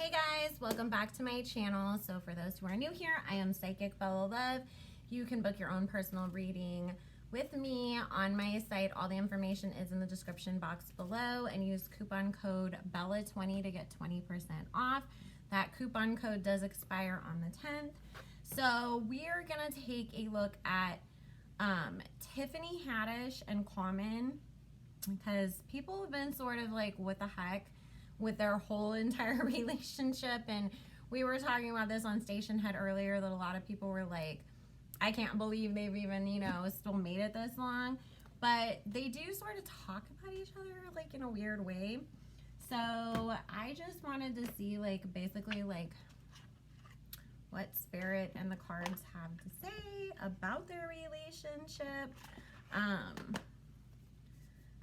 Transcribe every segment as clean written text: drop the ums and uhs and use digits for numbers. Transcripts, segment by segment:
Hey guys, welcome back to my channel. So for those who are new here, I am Psychic Bella Love. You can book your own personal reading with me on my site. All the information is in the description box below, and use coupon code BELLA20 to get 20% off. That coupon code does expire on the 10th. So we are gonna take a look at Tiffany Haddish and Common, because people have been sort of like, what the heck with their whole entire relationship. And we were talking about this on Station Head earlier, that a lot of people were like, I can't believe they've even, still made it this long. But they do sort of talk about each other like in a weird way. So I just wanted to see basically what Spirit and the cards have to say about their relationship.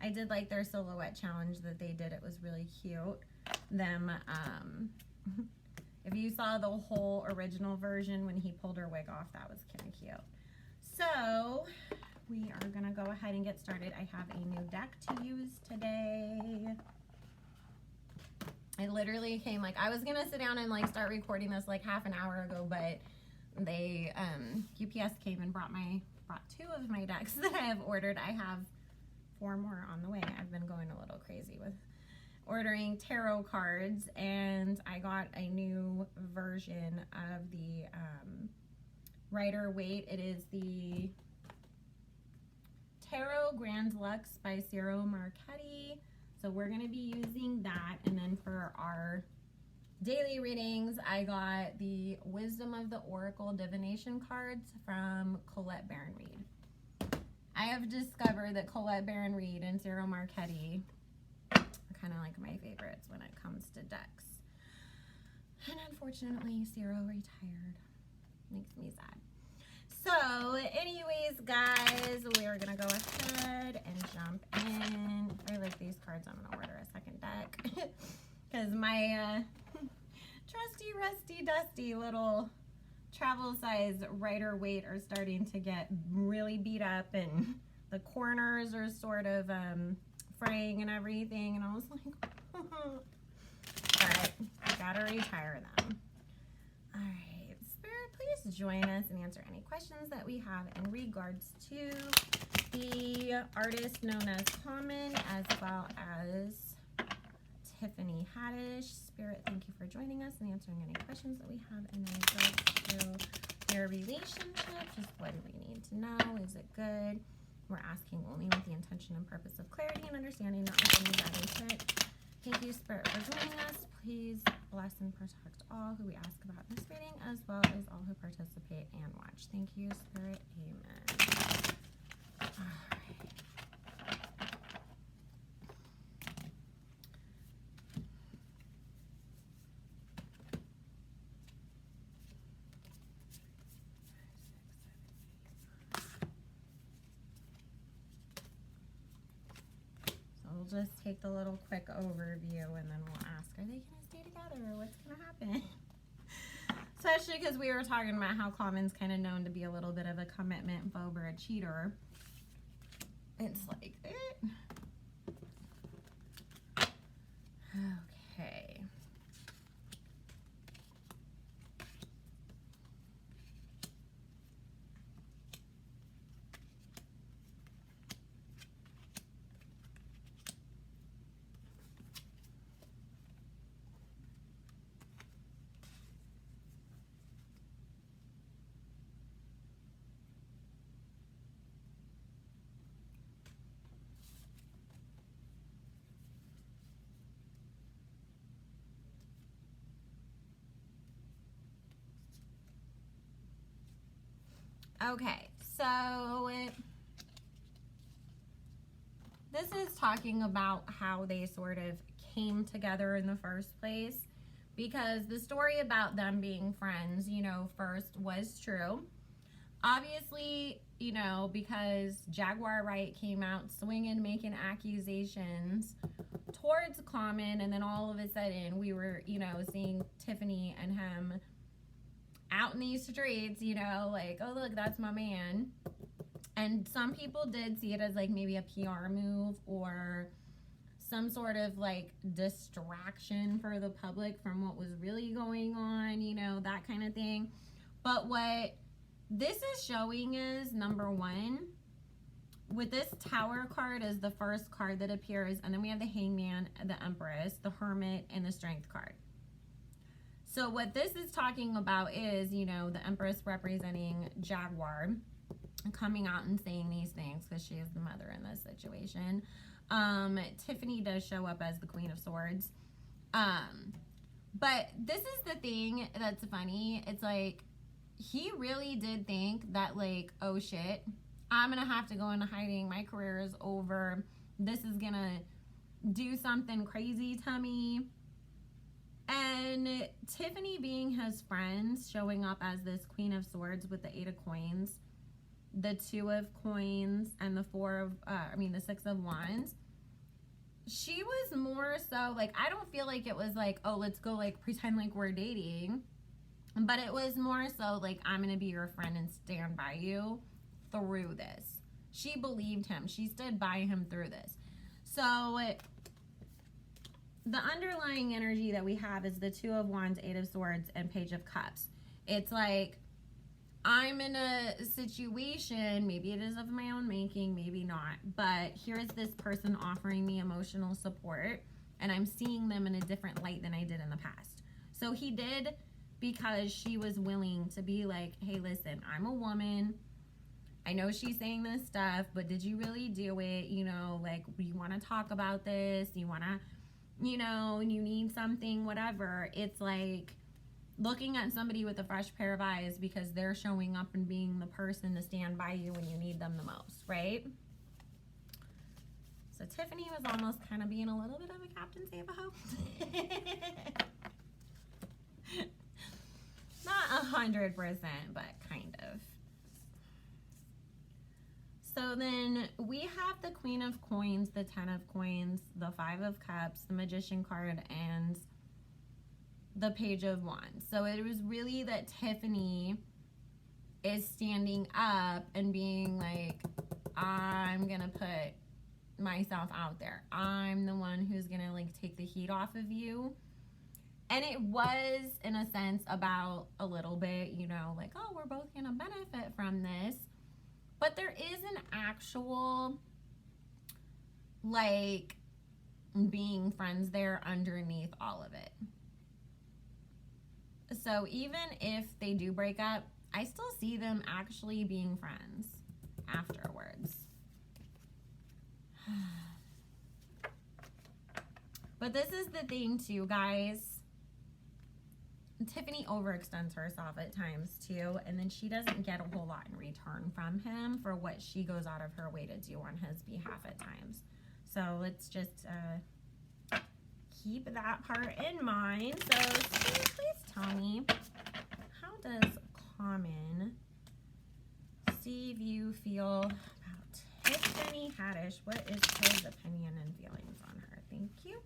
I did like their silhouette challenge that they did. It was really cute. If you saw the whole original version when he pulled her wig off, that was kind of cute. So we are gonna go ahead and get started. I have a new deck to use today. I literally came, I was gonna sit down and start recording this half an hour ago, but they, UPS came and brought two of my decks that I have ordered. I have 4 more on the way. I've been going a little crazy with ordering tarot cards, and I got a new version of the Rider Waite. It is the Tarot Grand Luxe by Ciro Marchetti. So we're going to be using that. And then for our daily readings, I got the Wisdom of the Oracle Divination cards from Colette Baron Reed. I have discovered that Colette Baron Reed and Ciro Marchetti are kind of my favorites when it comes to decks. And unfortunately, Ciro retired. Makes me sad. So anyways, guys, we are going to go ahead and jump in. If I like these cards, I'm going to order a second deck. Because my trusty, rusty, dusty little travel size Rider Waite are starting to get really beat up, and the corners are sort of fraying and everything, and I was like, but I gotta retire them. All right, Spirit, please join us and answer any questions that we have in regards to the artist known as Common, as well as Tiffany Haddish. Spirit, thank you for joining us and answering any questions that we have in regards to your relationship. Just what do we need to know? Is it good? We're asking only with the intention and purpose of clarity and understanding, not with any bad intent. Thank you, Spirit, for joining us. Please bless and protect all who we ask about in this reading, as well as all who participate and watch. Thank you, Spirit. Amen. All right. We'll just take the little quick overview, and then we'll ask, are they going to stay together, or what's going to happen? Especially because we were talking about how Common's kind of known to be a little bit of a commitment phobe or a cheater. It's like it. Okay. Okay, so this is talking about how they sort of came together in the first place, because the story about them being friends, first was true. Obviously, because Jaguar Wright came out swinging, making accusations towards Common, and then all of a sudden we were, seeing Tiffany and him out in these streets, oh look, that's my man. And some people did see it as maybe a PR move or some sort of like distraction for the public from what was really going on, you know, that kind of thing. But what this is showing is, number one, with this Tower card is the first card that appears, and then we have the Hangman, the Empress, the Hermit, and the Strength card. So what this is talking about is, you know, the Empress representing Jaguar coming out and saying these things because she is the mother in this situation. Tiffany does show up as the Queen of Swords. But this is the thing that's funny. It's like, he really did think that, like, oh shit, I'm gonna have to go into hiding. My career is over. This is gonna do something crazy to me. And Tiffany being his friends, showing up as this Queen of Swords with the 8 of Coins, the 2 of Coins, and the the 6 of Wands. She was more so like, I don't feel like it was like, oh, let's go like pretend like we're dating. But it was more so like, I'm gonna be your friend and stand by you through this. She believed him. She stood by him through this. So the underlying energy that we have is the 2 of Wands, 8 of Swords, and Page of Cups. It's like, I'm in a situation, maybe it is of my own making, maybe not, but here is this person offering me emotional support, and I'm seeing them in a different light than I did in the past. So he did, because she was willing to be like, hey, listen, I'm a woman. I know she's saying this stuff, but did you really do it? You know, like, you want to talk about this? You want to, you know, you need something, whatever. It's like looking at somebody with a fresh pair of eyes because they're showing up and being the person to stand by you when you need them the most, right? So Tiffany was almost kind of being a little bit of a Captain Save-A-Ho. Not 100%, but kind of. So then we have the Queen of Coins, the 10 of Coins, the 5 of Cups, the Magician card, and the Page of Wands. So it was really that Tiffany is standing up and being like, I'm gonna put myself out there. I'm the one who's gonna like take the heat off of you. And it was, in a sense, about a little bit, you know, like, oh, we're both gonna benefit from this. But there is an actual, like, being friends there underneath all of it. So even if they do break up, I still see them actually being friends afterwards. But this is the thing too, guys. Tiffany overextends herself at times too, and then she doesn't get a whole lot in return from him for what she goes out of her way to do on his behalf at times. So let's just keep that part in mind. So please tell me, how does Common see you feel about Tiffany Haddish? What is his opinion and feelings on her? Thank you.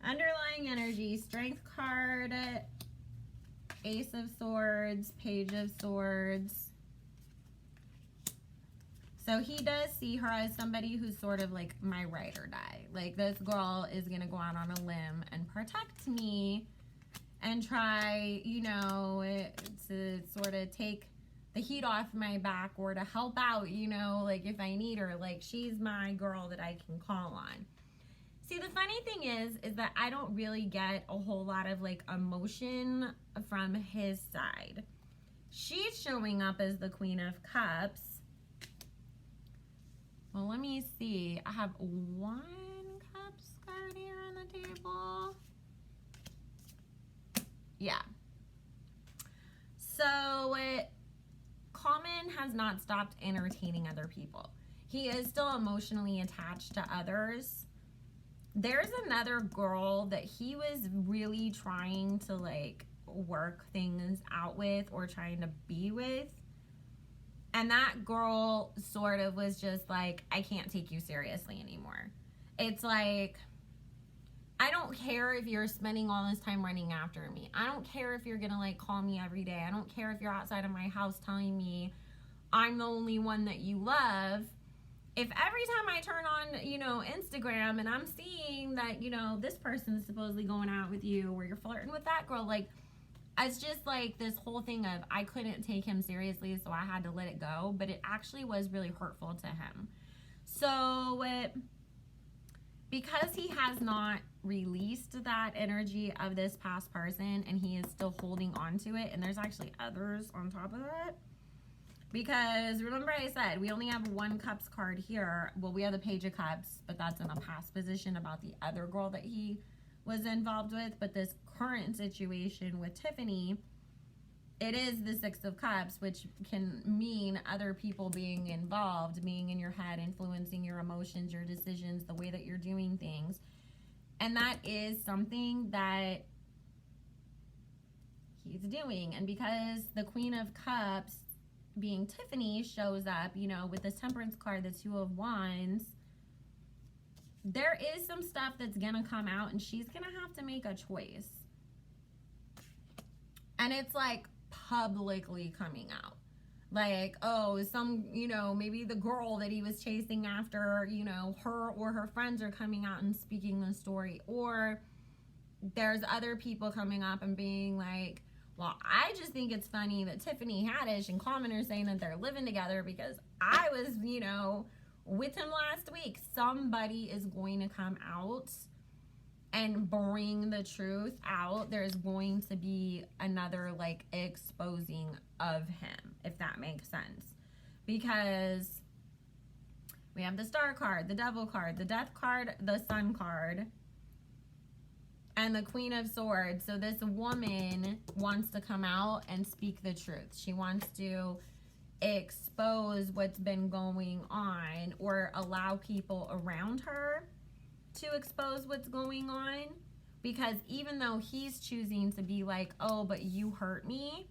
Underlying energy, Strength card, Ace of Swords, Page of Swords. So he does see her as somebody who's sort of like my ride or die. Like, this girl is going to go out on a limb and protect me and try, you know, to sort of take the heat off my back or to help out, you know, like if I need her. Like, she's my girl that I can call on. See, the funny thing is that I don't really get a whole lot of like emotion from his side. She's showing up as the Queen of Cups. Well, let me see. I have 1 Cups card here on the table. Yeah. So Common has not stopped entertaining other people. He is still emotionally attached to others. There's another girl that he was really trying to like work things out with or trying to be with. And that girl sort of was just like, I can't take you seriously anymore. It's like, I don't care if you're spending all this time running after me. I don't care if you're gonna like call me every day. I don't care if you're outside of my house telling me I'm the only one that you love. If every time I turn on, you know, Instagram and I'm seeing that, you know, this person's supposedly going out with you or you're flirting with that girl, like, it's just like this whole thing of I couldn't take him seriously, so I had to let it go. But it actually was really hurtful to him. So because he has not released that energy of this past person and he is still holding on to it, and there's actually others on top of that. Because remember I said we only have one Cups card here. Well, we have the Page of Cups, but that's in a past position about the other girl that he was involved with. But this current situation with Tiffany, it is the Six of Cups, which can mean other people being involved, being in your head, influencing your emotions, your decisions, the way that you're doing things. And that is something that he's doing. And because the Queen of Cups being Tiffany shows up, you know, with this Temperance card, the Two of Wands, there is some stuff that's gonna come out and she's gonna have to make a choice. And it's like publicly coming out. Like, oh, some, you know, maybe the girl that he was chasing after, you know, her or her friends are coming out and speaking the story. Or there's other people coming up and being like, well, I just think it's funny that Tiffany Haddish and Common are saying that they're living together because I was, you know, with him last week. Somebody is going to come out and bring the truth out. There's going to be another like exposing of him, if that makes sense. Because we have the Star card, the Devil card, the Death card, the Sun card, and the Queen of Swords. So this woman wants to come out and speak the truth. She wants to expose what's been going on or allow people around her to expose what's going on. Because even though he's choosing to be like, oh, but you hurt me,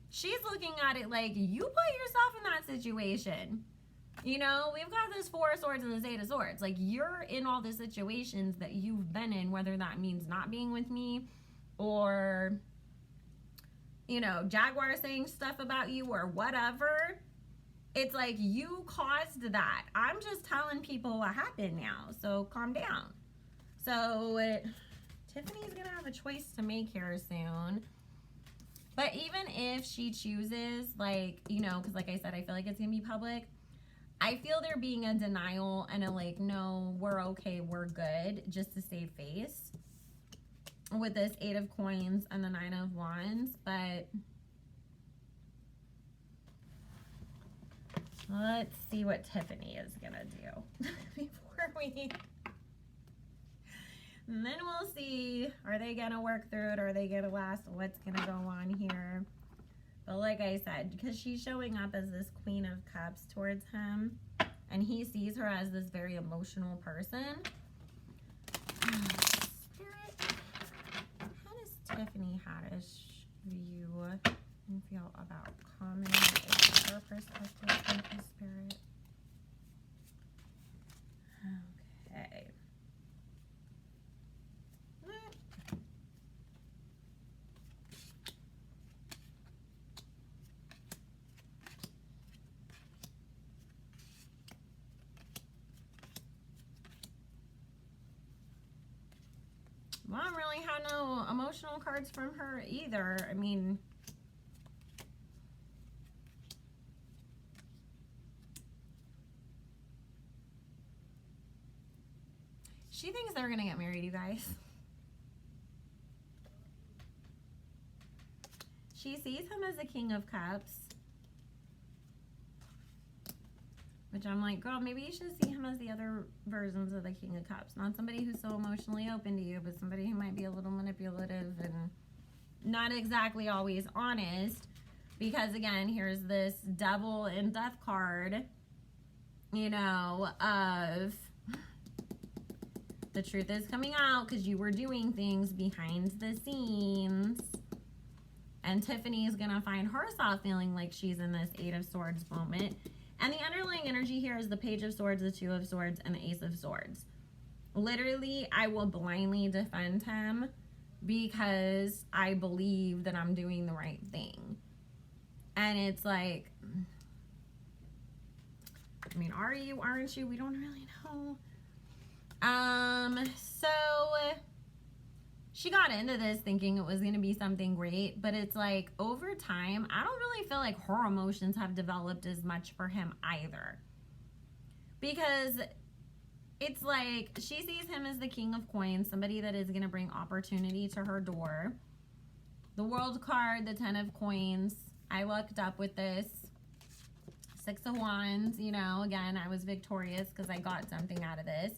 she's looking at it like, you put yourself in that situation. You know, we've got this Four of Swords and this Eight of Swords. Like, you're in all the situations that you've been in, whether that means not being with me or, you know, Jaguar saying stuff about you or whatever. It's like you caused that. I'm just telling people what happened now, so calm down. So Tiffany's going to have a choice to make here soon. But even if she chooses, like, you know, because like I said, I feel like it's going to be public. I feel there being a denial and a like, no, we're okay, we're good, just to save face with this Eight of Coins and the Nine of Wands. But let's see what Tiffany is gonna do before we, and then we'll see, are they gonna work through it, or are they gonna last, what's gonna go on here. But like I said, because she's showing up as this Queen of Cups towards him, and he sees her as this very emotional person. Spirit, how does Tiffany Haddish view and feel about Common? Is her perspective into Spirit? Okay. Well, I don't really have no emotional cards from her either. I mean, she thinks they're gonna get married, you guys. She sees him as the King of Cups, which I'm like, girl, maybe you should see him as the other versions of the King of Cups. Not somebody who's so emotionally open to you, but somebody who might be a little manipulative and not exactly always honest. Because again, here's this Devil and Death card, you know, of the truth is coming out because you were doing things behind the scenes. And Tiffany is going to find herself feeling like she's in this Eight of Swords moment. And the underlying energy here is the Page of Swords, the Two of Swords, and the Ace of Swords. Literally, I will blindly defend him because I believe that I'm doing the right thing. And it's like, I mean, are you, aren't you? We don't really know. So she got into this thinking it was going to be something great, but it's like over time, I don't really feel like her emotions have developed as much for him either. Because it's like she sees him as the King of Coins, somebody that is going to bring opportunity to her door. The World card, the 10 of Coins. I looked up with this. 6 of Wands, you know, again, I was victorious because I got something out of this.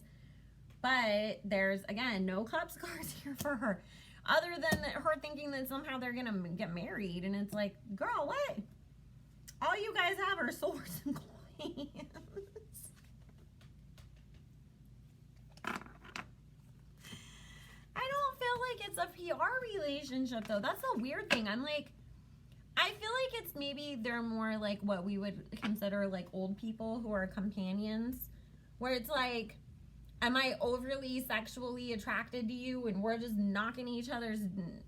But there's, again, no Cups cards here for her. Other than her thinking that somehow they're going to get married. And it's like, girl, what? All you guys have are swords and coins. I don't feel like it's a PR relationship, though. That's a weird thing. I'm like, I feel like it's maybe they're more like what we would consider like old people who are companions. Where it's like, am I overly sexually attracted to you and we're just knocking each other's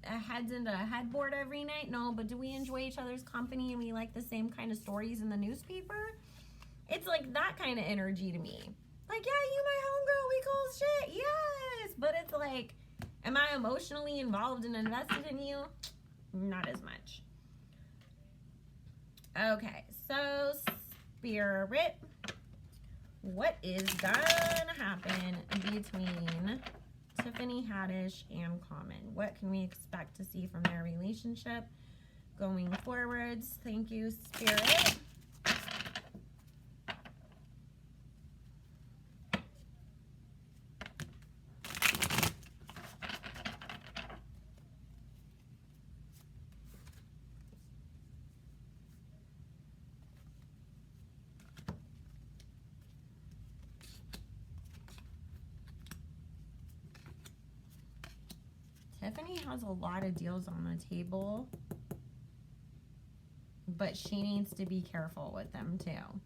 heads into a headboard every night? No, but do we enjoy each other's company and we like the same kind of stories in the newspaper? It's like that kind of energy to me. Like, yeah, you my homegirl, we cool shit, yes. But it's like, am I emotionally involved and invested in you? Not as much. Okay, so Spirit, what is gonna happen between Tiffany Haddish and Common? What can we expect to see from their relationship going forwards? Thank you, Spirit. Tiffany has a lot of deals on the table, but she needs to be careful with them too,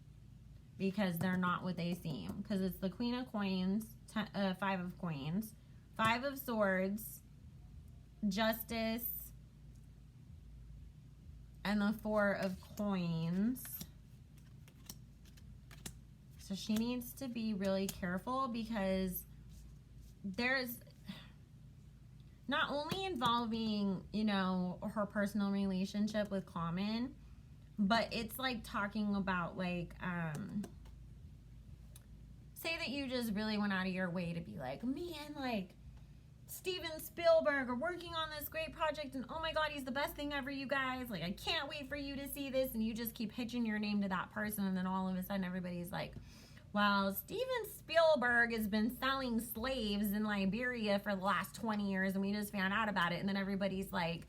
because they're not what they seem. Because it's the Queen of Coins, 5 of Coins, 5 of Swords, Justice, and the 4 of Coins. So she needs to be really careful because there's not only involving, you know, her personal relationship with Common, but it's like talking about like, say that you just really went out of your way to be like, man, like Steven Spielberg are working on this great project and oh my God, he's the best thing ever, you guys. Like, I can't wait for you to see this. And you just keep hitching your name to that person. And then all of a sudden everybody's like, well, Steven Spielberg has been selling slaves in Liberia for the last 20 years and we just found out about it. And then everybody's like,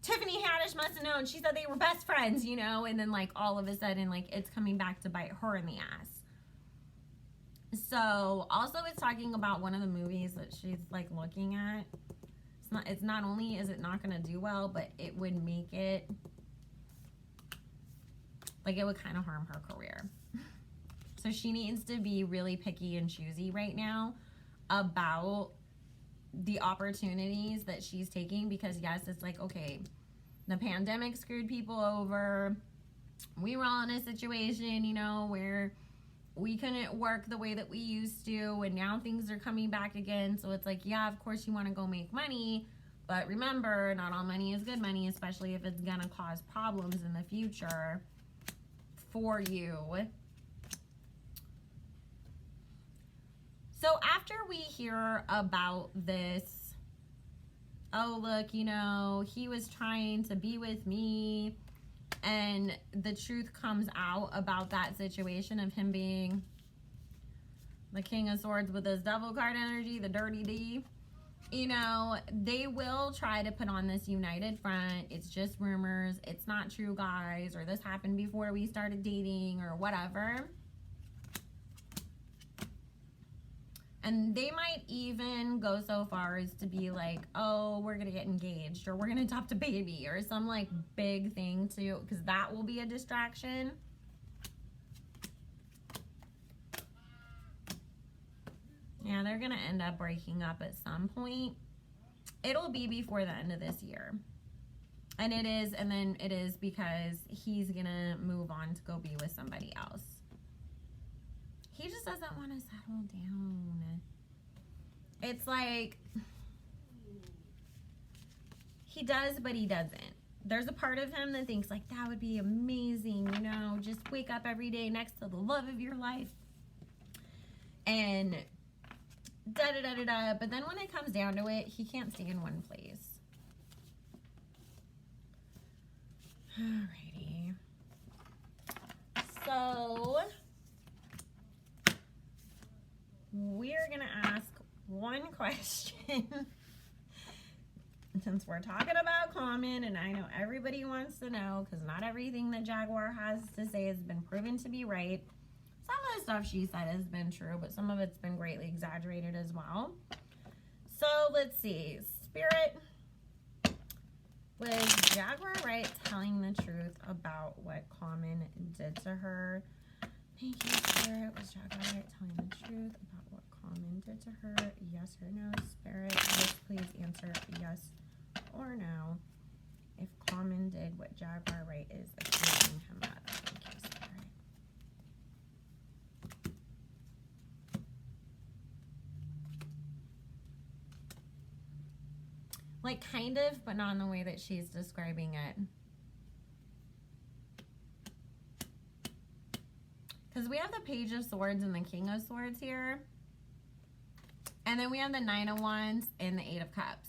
Tiffany Haddish must have known. She said they were best friends, you know? And then like all of a sudden, like it's coming back to bite her in the ass. So also it's talking about one of the movies that she's like looking at. It's not only is it not going to do well, but it would make it, like it would kind of harm her career. So she needs to be really picky and choosy right now about the opportunities that she's taking, because yes, it's like, okay, the pandemic screwed people over. We were all in a situation, you know, where we couldn't work the way that we used to, and now things are coming back again. So it's like, yeah, of course you want to go make money, but remember, not all money is good money, especially if it's gonna cause problems in the future for you. So after we hear about this, oh, look, you know, he was trying to be with me, and the truth comes out about that situation of him being the King of Swords with his Devil card energy, the dirty D, you know, they will try to put on this united front. It's just rumors. It's not true, guys, or this happened before we started dating or whatever. And they might even go so far as to be like, oh, we're going to get engaged, or we're going to adopt a baby, or some like big thing too, because that will be a distraction. Yeah, they're going to end up breaking up at some point. It'll be before the end of this year. And it is, and then it is because he's going to move on to go be with somebody else. He just doesn't want to settle down. It's like, he does, but he doesn't. There's a part of him that thinks like, that would be amazing, you know, just wake up every day next to the love of your life. And da-da-da-da-da. But then when it comes down to it, he can't stay in one place. Alrighty. So we're gonna ask one question. Since we're talking about Common, and I know everybody wants to know, because not everything that Jaguar has to say has been proven to be right. Some of the stuff she said has been true, but some of it's been greatly exaggerated as well. So let's see. Spirit, was Jaguar right telling the truth about what Common did to her? Thank you, Spirit. Was Jaguar right telling the truth about what Common did to her? Yes or no, Spirit? Yes, please answer yes or no. If Common did what Jaguar right is accusing him of. Thank you, Spirit. Like, kind of, but not in the way that she's describing it. Because we have the Page of Swords and the King of Swords here. And then we have the Nine of Wands and the Eight of Cups.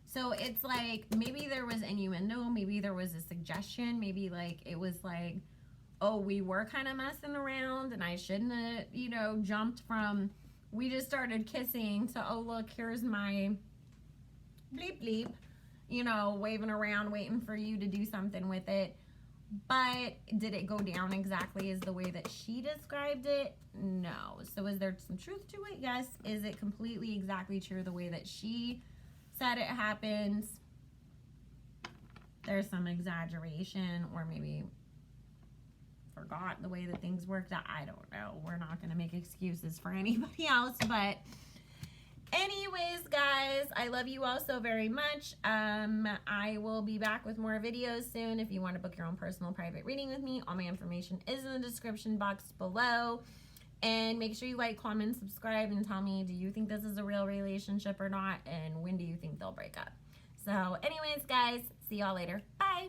So it's like, maybe there was innuendo, maybe there was a suggestion, maybe like, it was like, oh, we were kind of messing around and I shouldn't have, you know, jumped from, we just started kissing to, oh, look, here's my bleep bleep, you know, waving around, waiting for you to do something with it. But did it go down exactly as the way that she described it? No. So is there some truth to it? Yes. Is it completely exactly true the way that she said it happens? There's some exaggeration, or maybe forgot the way that things worked out. I don't know. We're not going to make excuses for anybody else, but anyways, guys, I love you all so very much. I will be back with more videos soon. If you want to book your own personal private reading with me, all my information is in the description box below. And make sure you like, comment, subscribe, and tell me, do you think this is a real relationship or not? And when do you think they'll break up? So anyways, guys, see y'all later. Bye.